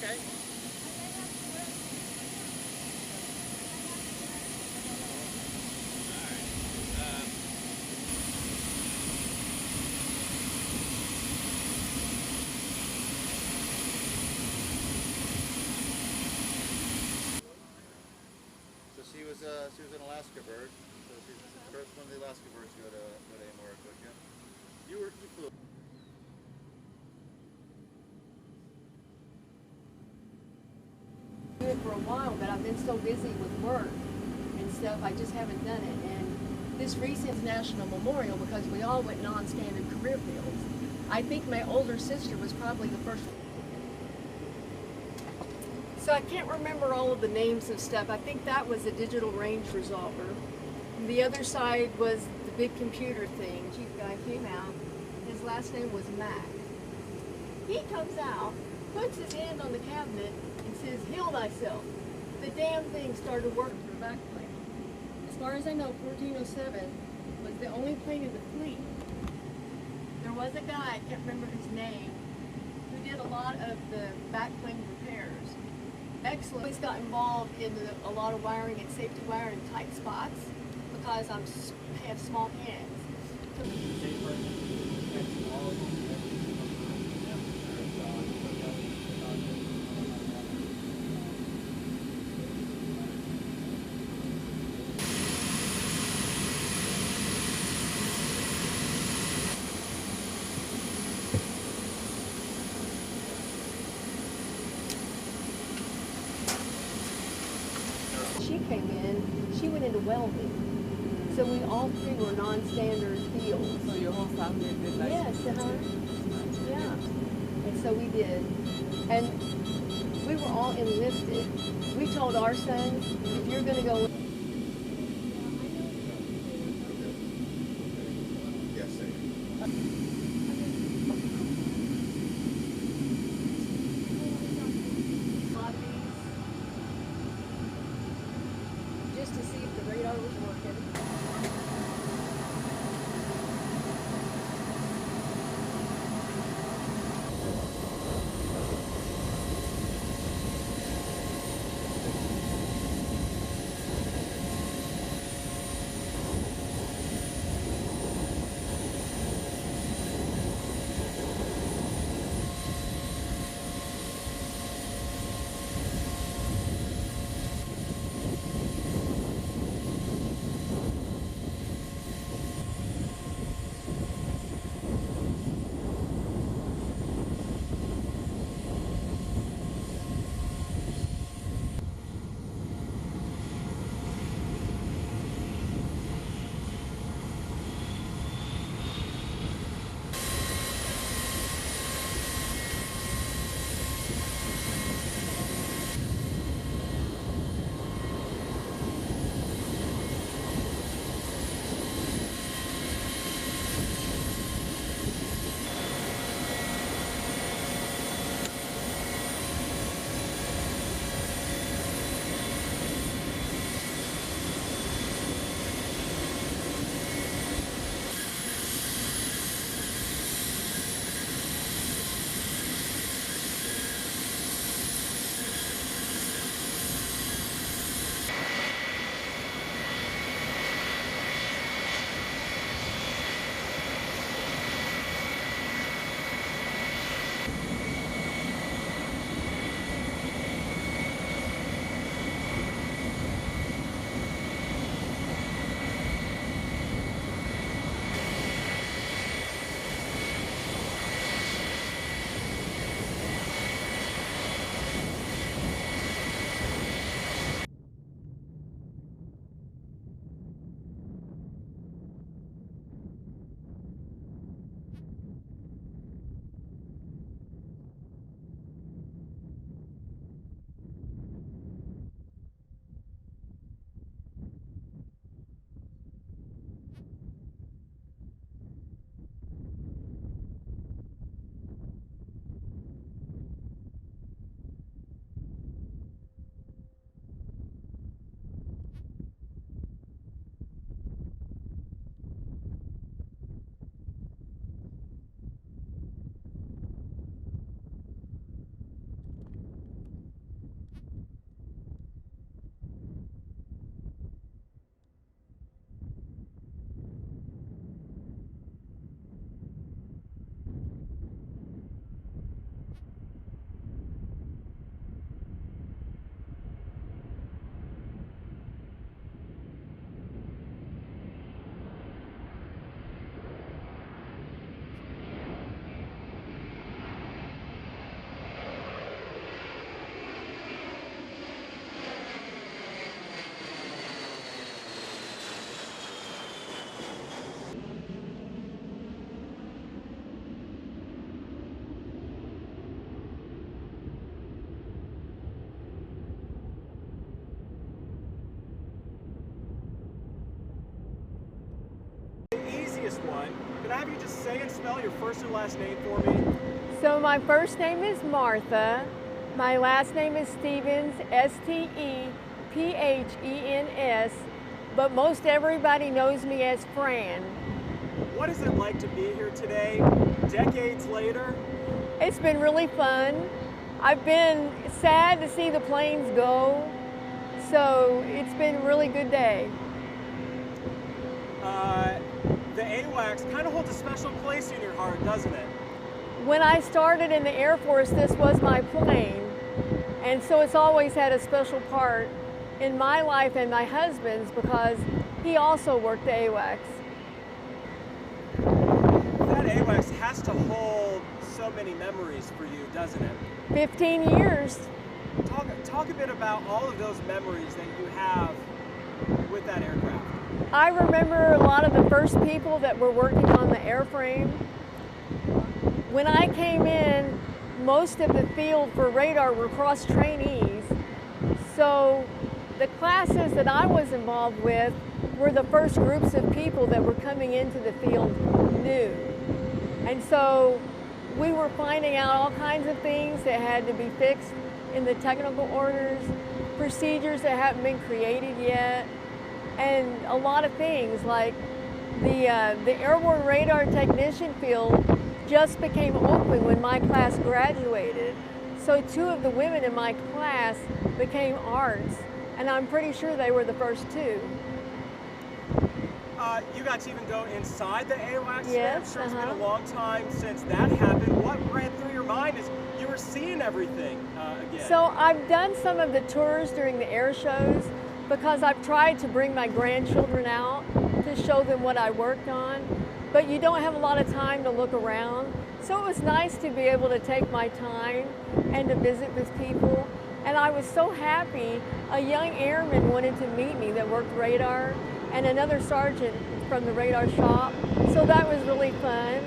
Okay. She was an Alaska bird, so she's the first one of the Alaska birds to go to Airborne with you. You flew. Do it for a while, but I've been so busy with work and stuff, I just haven't done it. And this recent National Memorial, because we all went non-standard career fields. I think my older sister was probably the first one. So I can't remember all of the names of stuff. I think that was a digital range resolver. The other side was the big computer thing. Chief guy came out. His last name was Mac. He comes out, puts his hand on the cabinet, and says, "Heal thyself." The damn thing started working for the backplane. As far as I know, 1407 was the only plane in the fleet. There was a guy, I can't remember his name, who did a lot of the backplane repairs. Excellent. He's got involved in a lot of wiring and safety wiring in tight spots because I have small hands. She came in, she went into welding. So we all three were non-standard fields. So your whole family did like Yes, yeah. And so we did. And we were all enlisted. We told our sons, if you're going to go... Yes, sir. just to see if the radar was working. one. Could I have you just say and spell your first and last name for me? So my first name is Martha. My last name is Stevens, Stephens, but most everybody knows me as Fran. What is it like to be here today, decades later? It's been really fun. I've been sad to see the planes go, so it's been a really good day. The AWACS kind of holds a special place in your heart, doesn't it? When I started in the Air Force, this was my plane, and so it's always had a special part in my life and my husband's because he also worked the AWACS. That AWACS has to hold so many memories for you, doesn't it? 15 years. Talk a bit about all of those memories that you have with that aircraft. I remember a lot of the first people that were working on the airframe. When I came in, most of the field for radar were cross trainees. So the classes that I was involved with were the first groups of people that were coming into the field new. And so we were finding out all kinds of things that had to be fixed in the technical orders, procedures that haven't been created yet, and a lot of things like the airborne radar technician field just became open when my class graduated. So 2 of the women in my class became arts, and I'm pretty sure they were the first 2. You got to even go inside the AWACS? Yes, I'm sure it's been a long time since that happened. What ran through your mind as you were seeing everything again? So I've done some of the tours during the air shows because I've tried to bring my grandchildren out to show them what I worked on, but you don't have a lot of time to look around. So it was nice to be able to take my time and to visit with people. And I was so happy a young airman wanted to meet me that worked radar, and another sergeant from the radar shop. So that was really fun.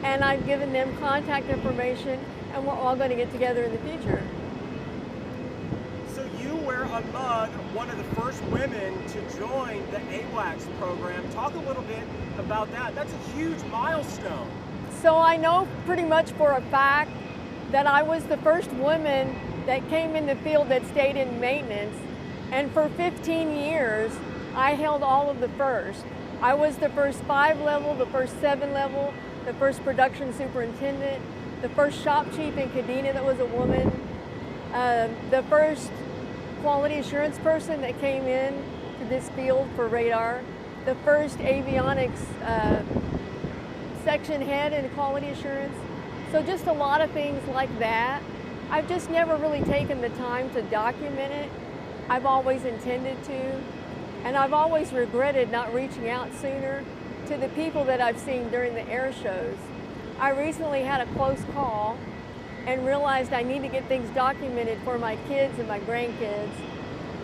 And I've given them contact information, and we're all going to get together in the future. So you were among one of the first women to join the AWACS program. Talk a little bit about that. That's a huge milestone. So I know pretty much for a fact that I was the first woman that came in the field that stayed in maintenance. And for 15 years, I held all of the first. I was the first 5 level, the first 7 level, the first production superintendent, the first shop chief in Kadena that was a woman, the first quality assurance person that came in to this field for radar, the first avionics section head in quality assurance. So just a lot of things like that. I've just never really taken the time to document it. I've always intended to. And I've always regretted not reaching out sooner to the people that I've seen during the air shows. I recently had a close call and realized I need to get things documented for my kids and my grandkids.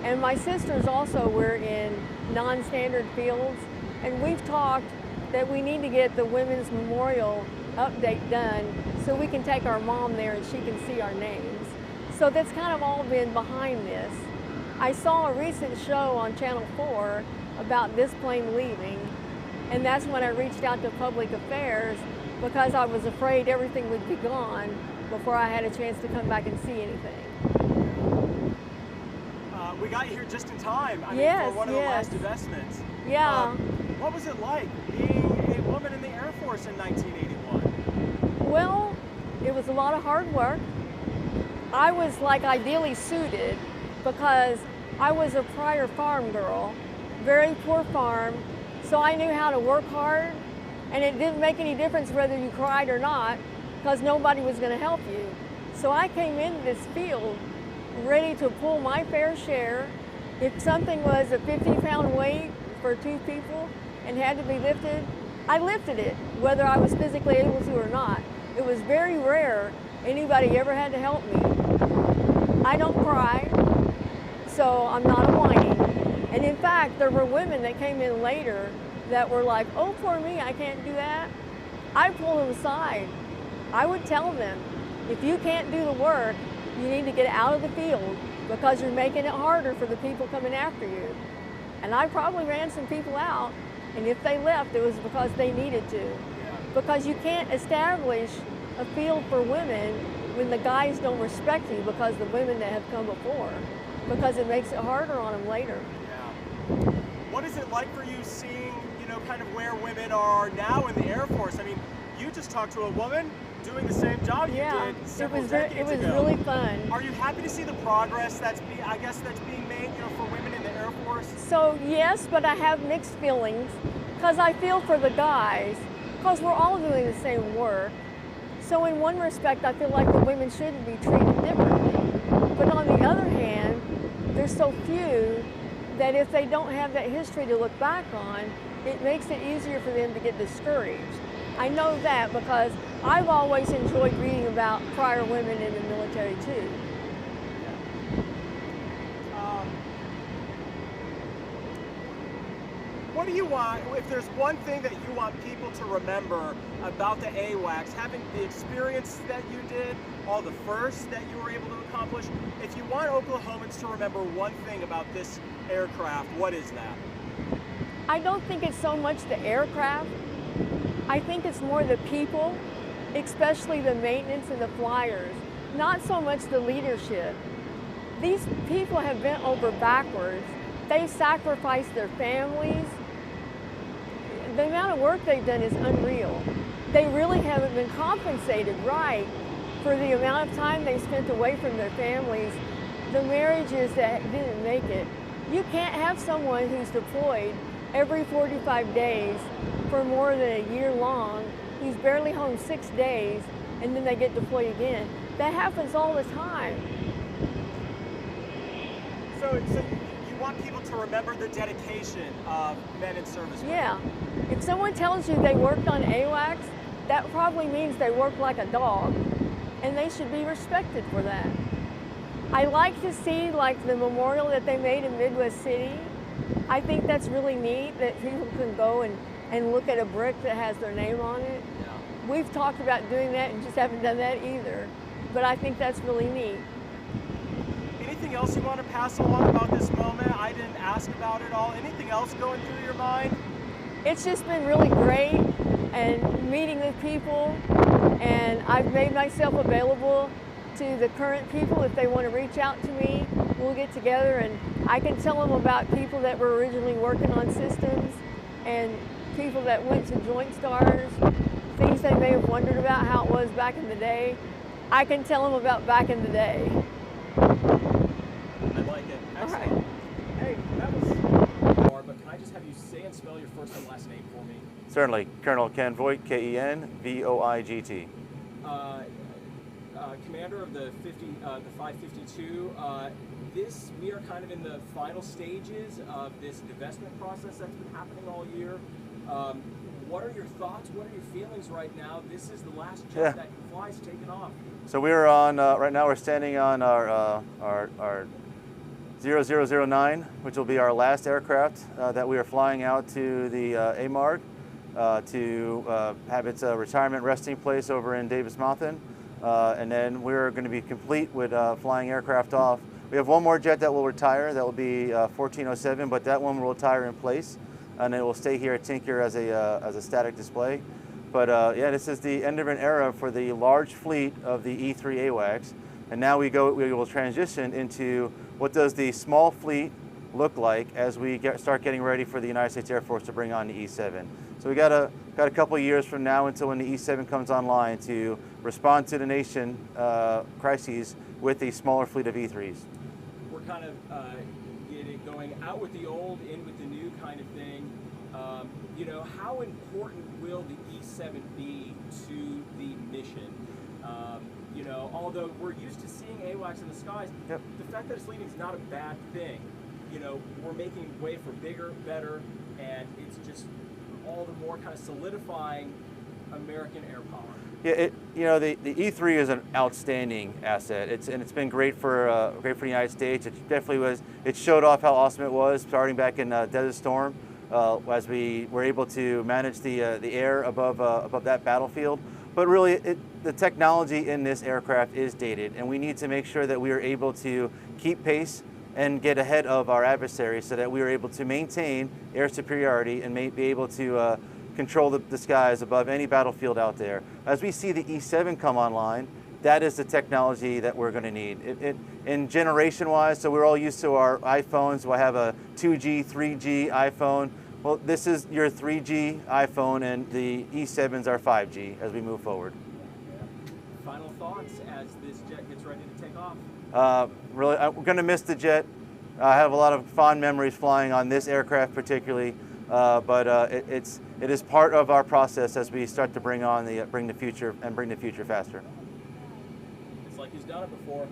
And my sisters also were in non-standard fields, and we've talked that we need to get the Women's Memorial update done so we can take our mom there and she can see our names. So that's kind of all been behind this. I saw a recent show on Channel 4 about this plane leaving, and that's when I reached out to Public Affairs because I was afraid everything would be gone before I had a chance to come back and see anything. We got you here just in time. I Yes, mean, for one of the yes. last investments. Yeah. What was it like being a woman in the Air Force in 1981? Well, it was a lot of hard work. I was like ideally suited because I was a prior farm girl, very poor farm, so I knew how to work hard, and it didn't make any difference whether you cried or not because nobody was going to help you. So I came into this field ready to pull my fair share. If something was a 50-pound weight for 2 people and had to be lifted, I lifted it, whether I was physically able to or not. It was very rare anybody ever had to help me. I don't cry, so I'm not a whiny. And in fact, there were women that came in later that were like, oh, poor me, I can't do that. I pulled them aside. I would tell them, if you can't do the work, you need to get out of the field because you're making it harder for the people coming after you. And I probably ran some people out, And if they left, it was because they needed to. Because you can't establish a field for women when the guys don't respect you because the women that have come before, because it makes it harder on them later. Yeah. What is it like for you seeing, you know, kind of where women are now in the Air Force? I mean, you just talked to a woman doing the same job you did several decades ago. It was really fun. Are you happy to see the progress that's being made, you know, for women in the Air Force? So yes, but I have mixed feelings because I feel for the guys because we're all doing the same work. So in one respect, I feel like the women shouldn't be treated differently. But on the other hand, there's so few that if they don't have that history to look back on, it makes it easier for them to get discouraged. I know that because I've always enjoyed reading about prior women in the military too. What do you want, if there's one thing that you want people to remember about the AWACS, having the experience that you did, all the firsts that you were able to accomplish, if you want Oklahomans to remember one thing about this aircraft, what is that? I don't think it's so much the aircraft. I think it's more the people, especially the maintenance and the flyers, not so much the leadership. These people have bent over backwards. They sacrificed their families. The amount of work they've done is unreal. They really haven't been compensated right for the amount of time they spent away from their families, the marriages that didn't make it. You can't have someone who's deployed every 45 days for more than a year long, who's barely home 6 days, and then they get deployed again. That happens all the time. So you want people to remember the dedication of men in service. Yeah. If someone tells you they worked on AWACS, that probably means they worked like a dog, and they should be respected for that. I like to see like the memorial that they made in Midwest City. I think that's really neat that people can go and look at a brick that has their name on it. Yeah. We've talked about doing that and just haven't done that either, but I think that's really neat. Anything else you want to pass along about this moment? I didn't ask about it all. Anything else going through your mind? It's just been really great and meeting with people, and I've made myself available to the current people. If they want to reach out to me, we'll get together and I can tell them about people that were originally working on systems and people that went to Joint Stars, things they may have wondered about how it was back in the day. I can tell them about back in the day. I like it. Excellent. All right. Hey, that was but can I just have you say and spell your first and last name for me? Certainly. Colonel Ken Voigt, Kenvoigt. Commander of the 552. We are kind of in the final stages of this divestment process that's been happening all year. What are your thoughts? What are your feelings right now? This is the last jet that flies taken off. So we're on, right now we're standing on our 0009, which will be our last aircraft that we are flying out to the AMARG to have its retirement resting place over in Davis-Monthan. And then we're going to be complete with flying aircraft off. We have one more jet that will retire. That will be 1407, but that one will retire in place, and it will stay here at Tinker as a static display. But yeah, this is the end of an era for the large fleet of the E-3 AWACS, and now we will transition into what does the small fleet look like as we start getting ready for the United States Air Force to bring on the E-7. So we got a couple of years from now until when the E-7 comes online to respond to the nation crises with the smaller fleet of E-3s. We're kind of going out with the old, in with the new kind of thing. You know, how important will the E-7 be to the mission? You know, although we're used to seeing AWACS in the skies, the fact that it's leaving is not a bad thing. You know, we're making way for bigger, better, and it's just all the more kind of solidifying American air power. Yeah, you know, the E-3 is an outstanding asset. It's been great for the United States. It definitely was. It showed off how awesome it was starting back in Desert Storm, as we were able to manage the air above that battlefield. But really, the technology in this aircraft is dated, and we need to make sure that we are able to keep pace and get ahead of our adversaries so that we are able to maintain air superiority and be able to control the skies above any battlefield out there. As we see the E-7 come online, that is the technology that we're going to need. In generation-wise, so we're all used to our iPhones. So I have a 2G, 3G iPhone. Well, this is your 3G iPhone, and the E-7s are 5G as we move forward. Final thoughts as this jet gets ready to take off? Really, we're going to miss the jet. I have a lot of fond memories flying on this aircraft particularly, but it is part of our process as we start to bring the future faster. It's like he's done it before.